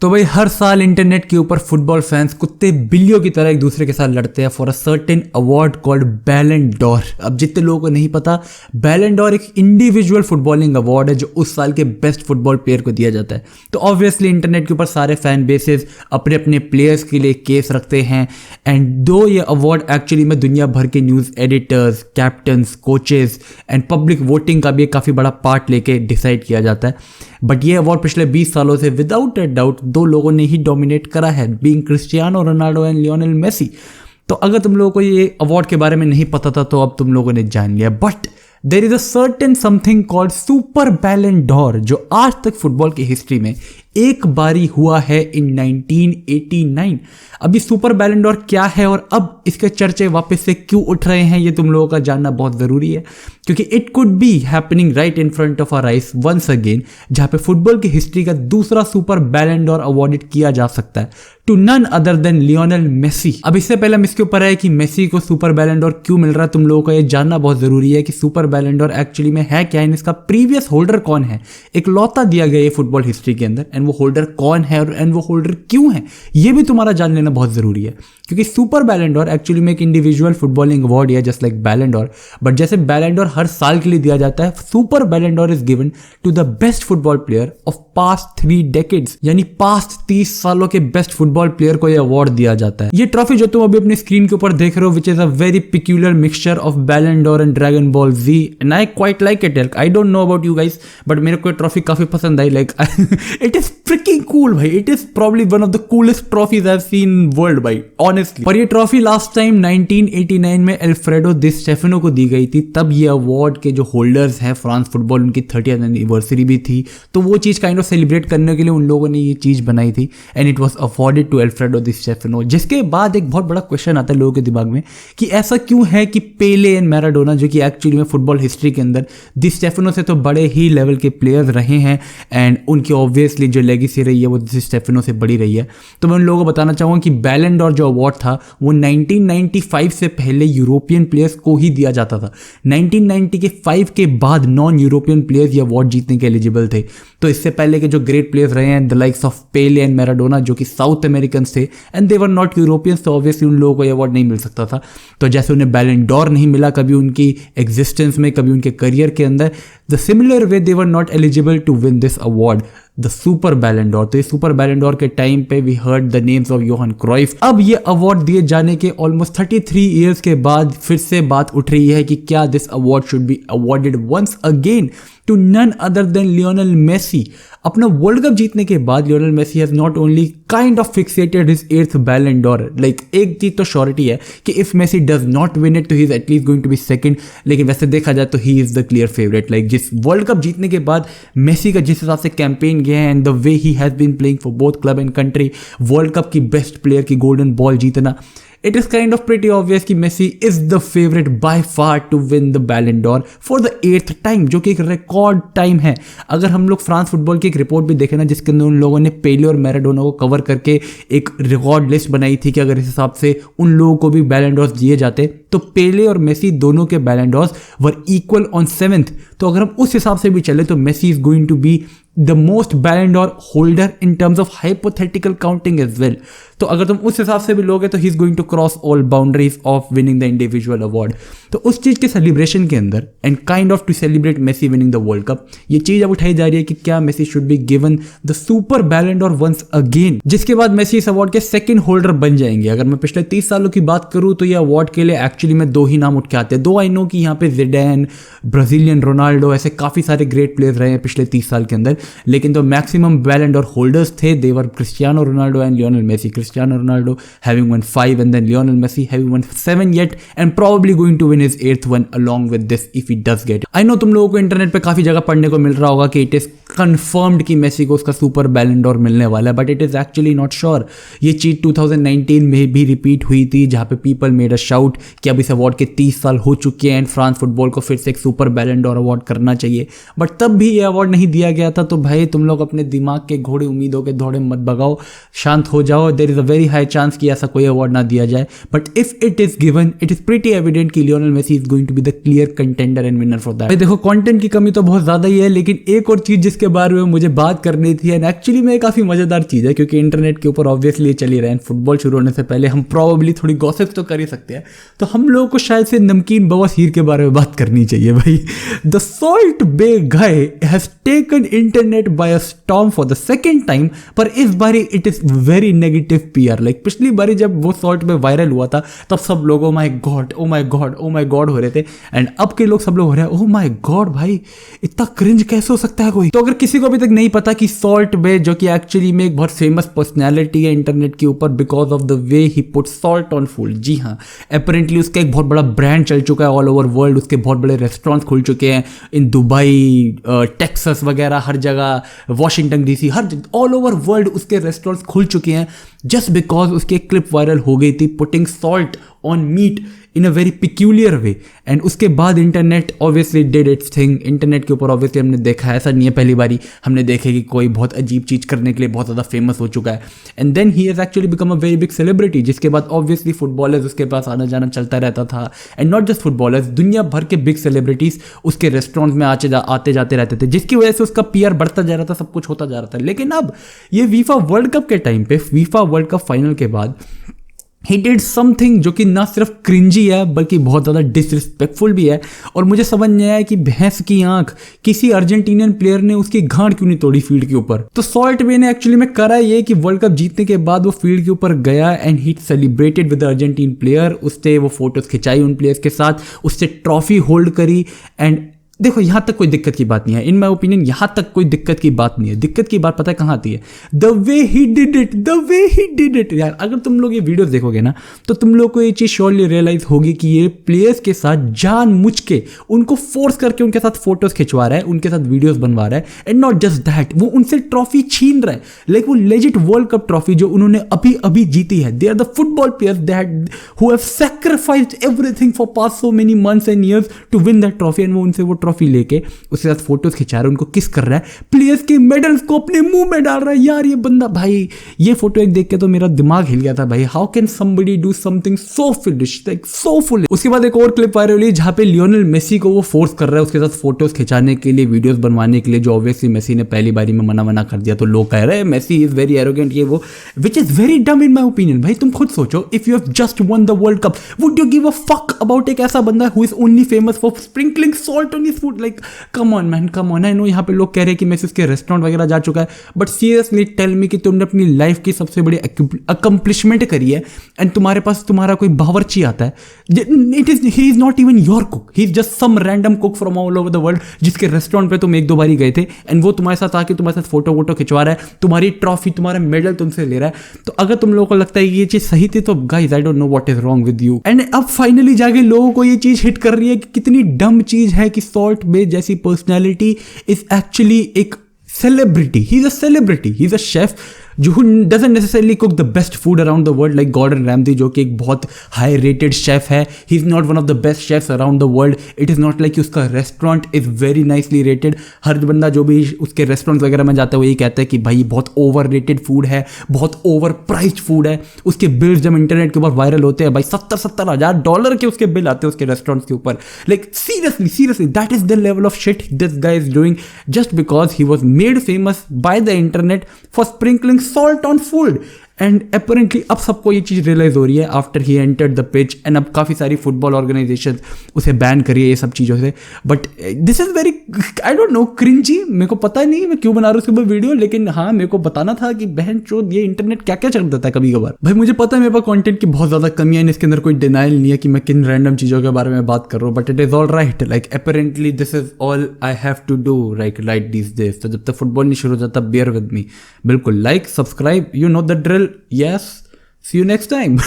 तो भाई हर साल इंटरनेट के ऊपर फुटबॉल फैंस कुत्ते बिल्लियों की तरह एक दूसरे के साथ लड़ते हैं for a certain award called बैलन डॉर। अब जितने लोगों को नहीं पता, बैलन डॉर एक इंडिविजुअल फुटबॉलिंग अवार्ड है जो उस साल के बेस्ट फुटबॉल प्लेयर को दिया जाता है। तो ऑब्वियसली इंटरनेट के ऊपर सारे फैन बेसेस अपने अपने प्लेयर्स के लिए केस रखते हैं। एंड दो ये अवार्ड एक्चुअली में दुनिया भर के news editors, captains, coaches and public voting का भी एक काफ़ी बड़ा पार्ट लेके डिसाइड किया जाता है। बट ये अवार्ड पिछले 20 सालों से विदाउट अ डाउट दो लोगों ने ही डोमिनेट करा है, being Cristiano Ronaldo and Lionel Messi. तो अगर तुम लोगों को ये अवार्ड के बारे में नहीं पता था तो अब तुम लोगों ने जान लिया। But there is a certain something called super Ballon d'Or जो आज तक फुटबॉल की हिस्ट्री में एक बारी हुआ है इन 1989। अभी सुपर बैलन डॉर क्या है और अब इसके चर्चे वापस से क्यों उठ रहे हैं ये तुम लोगों का जानना बहुत ज़रूरी है, क्योंकि it could be happening right in front of our eyes once again, जहाँ पे फुटबॉल की हिस्ट्री का दूसरा सुपर बैलन डॉर अवॉर्डेड किया जा सकता है to none other than Lionel Messi. अब इससे पहले हम इसके ऊपर है कि मेसी को सुपर बैलन डॉर क्यों मिल रहा है, तुम लोगों को ये जानना बहुत ज़रूरी है कि सुपर बैलन डॉर एक्चुअली में है क्या, इसका प्रीवियस होल्डर कौन है। एक लौता दिया गया है फुटबॉल हिस्ट्री के अंदर, एंड वो होल्डर कौन है और एंड वो होल्डर क्यों है ये भी तुम्हारा जान लेना बहुत ज़रूरी है। क्योंकि सुपर बैलन डॉर एक्चुअली में एक इंडिविजुअल फुटबॉलिंग अवार्ड है जस्ट लाइक बैलन डॉर, बट जैसे बैलन डॉर हर साल के लिए दिया जाता है, super Ballon d'Or is given to the best football player of past 3 decades, यानी पास्ट 30 सालों के बेस्ट फुटबॉल प्लेयर को यह अवार्ड दिया जाता है। ये ट्रॉफी जो तुम अभी अपनी स्क्रीन के ऊपर देख रहे हो, which is a very peculiar mixture of Ballon d'Or and Dragon Ball Z, and I quite like it. I don't know about you guys, but मेरे को ट्रॉफी काफी पसंद आई। Like it is freaking cool भाई, it is probably one of the coolest trophies I have seen in world भाई, honestly. और ये trophy last time 1989 में अल्फ्रेडो डी स्टेफेनो को दी गई थी। तब ये अवार्ड के जो होल्डर्स हैं फ्रांस फुटबॉल, उनकी 30th एनिवर्सरी भी थी, तो वो चीज़ काइंड ऑफ सेलिब्रेट करने के लिए उन लोगों ने ये चीज़ बनाई थी, and it was awarded to Alfredo Di Stefano. जिसके बाद एक बहुत बड़ा क्वेश्चन आता है लोगों के दिमाग में कि ऐसा क्यों है कि पेले एंड मैराडोना, जो कि एक्चुअली में फुटबॉल हिस्ट्री के अंदर डी स्टेफेनो से तो बड़े ही लेवल के प्लेयर्स रहे हैं, एंड उनकी ऑब्वियसली जो लेगेसी रही है वो डी स्टेफेनो से बड़ी रही है। तो मैं उन लोगों को बताना चाहूँगा कि बैलन डॉर जो अवार्ड था वो 1995 से पहले यूरोपियन प्लेयर्स को ही दिया जाता था। 1995 के बाद नॉन यूरोपियन प्लेयर्स ये अवार्ड जीतने के एलिजिबल थे। तो इससे पहले के जो ग्रेट प्लेयर्स रहे हैं, the likes of Pele and Maradona, जो कि साउथ अमेरिकन थे and they were not Europeans, तो ऑब्वियसली उन लोगों को ये अवार्ड नहीं मिल सकता था। तो जैसे उन्हें बैलन डॉर नहीं मिला कभी उनकी एग्जिस्टेंस में, कभी उनके करियर के अंदर, the similar way they were not eligible to win this award, the super Ballon d'Or. तो इस सुपर बैलन डॉर के टाइम पे we heard the names of Johan Cruyff. अब ये अवार्ड दिए जाने के ऑलमोस्ट 33 ईयर्स के बाद फिर से बात उठ रही है कि क्या this award should be awarded once again to none other than Lionel Messi. अपना वर्ल्ड कप जीतने के बाद Lionel Messi has not only kind of fixated his 8th Ballon Dar. Like एक चीज तो श्योरिटी है कि if Messi does not win it तो he is at least going to be second, लेकिन वैसे देखा जाए तो he is the clear favourite. Like जिस वर्ल्ड कप जीतने के बाद मेसी का जिस हिसाब से कैंपेन गया है and the way he has been playing for both club and country, world cup की बेस्ट प्लेयर की गोल्डन बॉल जीतना, it is kind of pretty obvious कि Messi is the favorite by far to win the Ballon d'Or for the 8th time, जो कि एक record time है। अगर हम लोग फ्रांस फुटबॉल की एक रिपोर्ट भी देखें ना, जिसके अंदर उन लोगों ने पेले और मैराडोना को कवर करके एक रिकॉर्ड लिस्ट बनाई थी कि अगर इस हिसाब से उन लोगों को भी बैलन डॉर्स दिए जाते तो पेले और मेसी दोनों के बैलन डॉर्स वर इक्वल ऑन 7th। तो अगर हम उस हिसाब से भी चले तो Messi is going to be the most Ballon d'Or holder in terms of hypothetical counting as well. तो अगर तुम उस हिसाब से भी लोगे तो he is going to cross all boundaries of winning the individual award. तो उस चीज के सेलिब्रेशन के अंदर and kind of to celebrate Messi winning the World Cup, ये चीज अब उठाई जा रही है कि क्या Messi should be given the super Ballon Dar once again, जिसके बाद मेसी इस अवार्ड के सेकंड होल्डर बन जाएंगे। अगर मैं पिछले 30 सालों की बात करूं तो ये अवार्ड के लिए एक्चुअली में 2 ही नाम उठ के आते हैं। 2 आई नो कि यहाँ पे जिडेन, ब्राजीलियन रोनाल्डो, ऐसे काफी सारे ग्रेट प्लेयर्स रहे हैं पिछले 30 साल के अंदर, लेकिन तो मैक्सिमम बैलन डॉर होल्डर्स थे they were Cristiano Ronaldo and Lionel Messi. Cristiano Ronaldo having won 5 and then Lionel Messi having won 7 yet and probably going to win his 8th one along with this if he does get it. I know तुम लोगों को internet पे काफी जगह पढ़ने को मिल रहा होगा कि इट इज कंफर्म्ड कि मेसी को उसका सुपर बैलन डॉर मिलने वाला है, but it is actually not sure. ये चीज 2019 में भी रिपीट हुई थी, जहां पे पीपल मेड अ शाउट कि अब इस अवार्ड के 30 साल हो चुके हैं एंड फ्रांस फुटबॉल को फिर से एक सुपर बैलन डॉर अवार्ड करना चाहिए, बट तब भी ये अवार्ड नहीं दिया गया था। तो भाई तुम लोग अपने दिमाग के घोड़े उम्मीदों के दौड़े मत भगाओ, शांत हो जाओ। There is a very high chance कि ऐसा कोई अवार्ड ना दिया जाए, but if it is given it is pretty evident कि Lionel Messi is going to be the clear contender and winner for that. देखो कंटेंट की कमी तो बहुत ज्यादा ही है, लेकिन एक और चीज जिसके जिसके बारे में मुझे बात करनी थी, एंड एक्चुअली में काफ़ी मज़ेदार चीज़ है क्योंकि इंटरनेट के ऊपर ऑब्वियसली ये चल ही रहा है। फुटबॉल शुरू होने से पहले हम प्रॉब्ली थोड़ी गॉसिप तो कर ही सकते हैं, तो हम लोगों को शायद से नमकीन बवासीर के बारे में बात करनी चाहिए भाई। The Salt Bae guy has taken internet by a storm for the second time, पर इस बारी it is very negative PR. Like पिछली बारी जब वो सॉल्ट बे वायरल हुआ था तब सब लोग oh my God oh my God oh my God हो रहे थे, एंड अब के लोग सब लोग हो रहे हैं ओ माय गॉड भाई इतना क्रिंज कैसे हो सकता है कोई। तो अगर किसी को अभी तक नहीं पता कि सॉल्ट बे जो कि एक्चुअली में एक बहुत फेमस पर्सनैलिटी है इंटरनेट के ऊपर because of the way he put salt on food, जी हाँ, अपेरेंटली उसका एक बहुत बड़ा ब्रांड चल चुका है ऑल ओवर वर्ल्ड। उसके बहुत बड़े रेस्टोरेंट्स खुल चुके हैं इन दुबई, टेक्सास वगैरह हर जगह, वाशिंगटन डीसी, हर ऑल ओवर वर्ल्ड उसके रेस्टोरेंट्स खुल चुके हैं जस्ट बिकॉज उसकी एक क्लिप वायरल हो गई थी putting salt on meat in a very peculiar way. And उसके बाद internet obviously did its thing. Internet के ऊपर ऑब्वियसली हमने देखा है, ऐसा नहीं है पहली बारी हमने देखा कि कोई बहुत अजीब चीज़ करने के लिए बहुत ज़्यादा फेमस हो चुका है, and then he has actually become a very big celebrity. जिसके बाद ऑब्वियसली फुटबॉलर्स उसके पास आना जाना चलता रहता था, एंड नॉट जस्ट फुटबॉलर्स, दुनिया भर के बिग सेलिब्रिटीज़ उसके रेस्टोरेंट्स में आते जाते रहते थे, जिसकी वजह से उसका पीआर बढ़ता जा रहा था, सब कुछ होता जा रहा था। लेकिन अब ये फीफा वर्ल्ड कप के टाइम पे, फीफा वर्ल्ड कप फाइनल के बाद ही डिड समथिंग जो कि ना सिर्फ क्रिंजी है बल्कि बहुत ज़्यादा डिसरिस्पेक्टफुल भी है, और मुझे समझ नहीं आया कि भैंस की आंख किसी अर्जेंटीनियन प्लेयर ने उसकी गांड क्यों नहीं तोड़ी फील्ड के ऊपर। तो सॉल्ट बे ने एक्चुअली में करा ये कि वर्ल्ड कप जीतने के बाद वो फील्ड के ऊपर गया and he celebrated with the Argentine player. उससे वो फोटोज खिंचाई उन प्लेयर्स के साथ, उससे ट्रॉफी होल्ड करी। एंड देखो यहाँ तक कोई दिक्कत की बात नहीं है, इन माई ओपिनियन यहाँ तक कोई दिक्कत की बात नहीं है। दिक्कत की बात पता है कहाँ आती है? The way he did it, the way he did it. यार अगर तुम लोग ये वीडियोस देखोगे ना तो तुम लोग को ये चीज़ श्योरली रियलाइज होगी कि ये प्लेयर्स के साथ जानबूझ के उनको फोर्स करके उनके साथ फोटोज खिंचवा रहा है, उनके साथ वीडियोस बनवा रहा है, एंड नॉट जस्ट दैट, वो उनसे ट्रॉफी छीन रहा है। लाइक वो लेजिट वर्ल्ड कप ट्रॉफी जो उन्होंने अभी अभी जीती है, they are the football players that who have sacrificed everything for past so many months and years to win that trophy, and वो उनसे वो ट्रॉफी लेके उसके साथ फोटोज खिंचा रहा है, उनको किस कर रहा है, प्लेयर्स के मेडल्स को अपने मुंह में डाल रहा है। यार ये बंदा, भाई ये फोटो एक देख के तो मेरा दिमाग हिल गया था भाई। How can somebody do something so foolish, like so foolish. उसके बाद एक और क्लिप वायरल हुई जहां पे लियोनेल मेसी को वो फोर्स कर रहा है उसके साथ फोटोज खिंचाने के लिए, वीडियोस बनवाने के लिए, जो ऑब्वियसली मेसी ने पहली बारी में मना कर दिया। तो लोग कह रहे हैं मेसी इज वेरी एरोगेंट, ये वो, विच इज वेरी डम इन माई ओपिनियन। भाई तुम खुद सोचो, if you have just one the World cup, would you give a fuck about एक ऐसा बंदा who is only famous for sprinkling salt on his food? Like come on man, come on. I know यहाँ पे लोग कह रहे हैं कि मेसी उसके रेस्टोरेंट वगैरह जा चुका है, बट सीरियसली टेल मी कि तुमने अपनी लाइफ की सबसे बड़ी अकम्पलिशमेंट करी है एंड तुम्हारे पास तुम्हारा कोई बावर्ची आता है, he is not even your cook, he is just some random cook from all over the world जिसके रेस्टोरेंट पे तुम एक दो बारी गए थे, एंड वो तुम्हारे साथ आके तुम्हारे साथ फोटो वोटो खिंचवा रहा है, तुम्हारी ट्रॉफी तुम्हारा मेडल तुमसे ले रहा है। तो अगर तुम लोगों को लगता है ये चीज सही थी तो guys I don't know what is wrong with you. And अब फाइनली जाके लोगों को ये चीज हिट कर रही है कि कितनी डम चीज है कि सॉल्ट बे जैसी personality is actually a celebrity. He's a celebrity. He's a chef who doesn't necessarily cook the best food around the world like Gordon Ramsay जो कि एक बहुत हाई रेटेड शेफ है. He is not one of the best chefs around the world. It is not like कि उसका restaurant is very nicely rated. हर बंदा जो भी उसके रेस्टोरेंट वगैरह में जाता है वो यही कहता है कि भाई बहुत ओवर रेटेड फूड है, बहुत ओवर प्राइस्ड फूड है. उसके बिल्स जब इंटरनेट के ऊपर वायरल होते हैं भाई $70,000 के उसके बिल आते हैं उसके रेस्टोरेंट्स के ऊपर. Like seriously that is the level of shit this guy is doing just because he was made famous by the internet for sprinkling salt on food. And apparently अब सबको ये चीज़ रियलाइज हो रही है after he entered the pitch, and अब काफ़ी सारी football organisation उसे बैन करिए ये सब चीज़ों से. But this is very, I don't know, cringy. मेरे को पता नहीं मैं क्यों बना रहा हूँ उसके ऊपर वीडियो, लेकिन हाँ मेरे को बताना था कि बहन चोद ये इंटरनेट क्या क्या चल देता है कभी कभार. भाई मुझे पता है मेरे पास कंटेंट की बहुत ज़्यादा कमियाँ, इसके अंदर कोई डिनाइल नहीं है कि मैं किन रैंडम चीज़ों के बारे में बात कर रहा हूँ, but it is all right. Like apparently this is all I have to do right these days. तो जब तक फुटबॉल नहीं शुरू हो जाता बियर विद मी. बिल्कुल like subscribe, you know the drill. Yes, see you next time.